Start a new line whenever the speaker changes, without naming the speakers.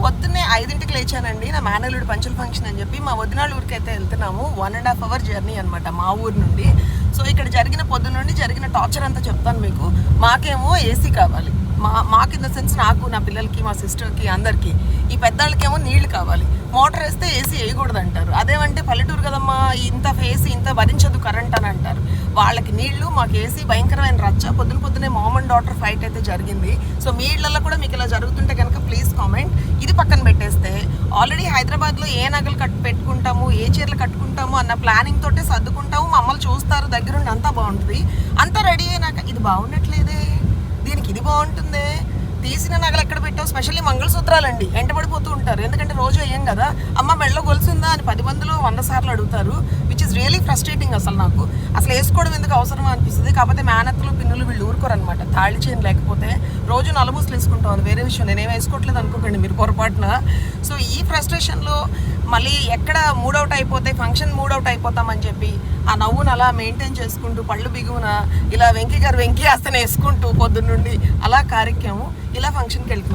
పొద్దున్నే 5ంటికి లేచానండి. నా మేనల్లుడి పంచుల ఫంక్షన్ అని చెప్పి మా వదినాళ్ళ ఊరికి అయితే వెళ్తున్నాము. 1.5 hour జర్నీ అనమాట మా ఊరు నుండి. సో ఇక్కడ పొద్దున్న నుండి జరిగిన టార్చర్ అంతా చెప్తాను మీకు. మాకేమో ఏసీ కావాలి, మాకు ఇన్ ద సెన్స్ నాకు, నా పిల్లలకి, మా సిస్టర్కి, అందరికీ. ఈ పెద్దవాళ్ళకేమో నీళ్లు కావాలి. మోటార్ వేస్తే ఏసీ వేయకూడదు అంటారు. అదేమంటే పల్లెటూరు కదమ్మా, ఇంత ఏసీ ఇంత భరించదు కరెంట్ అని అంటారు. వాళ్ళకి నీళ్లు, మాకు ఏసీ, భయంకరమైన రచ్చ. పొద్దున్నే మామ్ అండ్ డాటర్ ఫైట్ అయితే జరిగింది. సో మీ ఇళ్లలో కూడా మీకు ఇలా జరుగుతుంటే కనుక ప్లీజ్ కామెంట్. ఇది పక్కన పెట్టేస్తే ఆల్రెడీ హైదరాబాద్లో ఏ నగలు పెట్టుకుంటాము, ఏ చీరలు కట్టుకుంటాము అన్న ప్లానింగ్ తోటే సర్దుకుంటాము. మమ్మల్ని చూస్తారు దగ్గరుండి, అంతా బాగుంటుంది. అంతా రెడీ అయినాక ఇది బాగున్నట్లేదే, దీనికి ఇది బాగుంటుందే, తీసిన నగలు ఎక్కడ పెట్టావు, స్పెషల్లీ మంగళసూత్రాలండి ఎంటబడిపోతూ ఉంటారు. ఎందుకంటే రోజు వేయం కదా. అమ్మ మెడలో గొలుసుందా అని 10 మందిలో 100 సార్లు అడుగుతారు. Which is really frustrating. నాకు అసలు వేసుకోవడం ఎందుకు అవసరమా అనిపిస్తుంది. కాకపోతే మేనత్తలు పిన్నులు వీళ్ళు ఊరుకోరనమాట. తాళి చేయని లేకపోతే రోజు నలుమూసలు వేసుకుంటాం, అది వేరే విషయం. నేనేం వేసుకోవట్లేదు అనుకోకండి మీరు పొరపాటున. సో ఈ ఫ్రస్ట్రేషన్లో మళ్ళీ ఎక్కడ మూడౌట్ అయిపోతే, ఫంక్షన్ మూడౌట్ అయిపోతామని చెప్పి ఆ నవ్వును అలా మెయింటైన్ చేసుకుంటూ పళ్ళు బిగువున ఇలా వెంకీ గారు వెంకీ ఆస్తనే వేసుకుంటూ పొద్దున్నుండి అలా కార్యక్రమం ఇలా ఫంక్షన్కి వెళ్తున్నాం.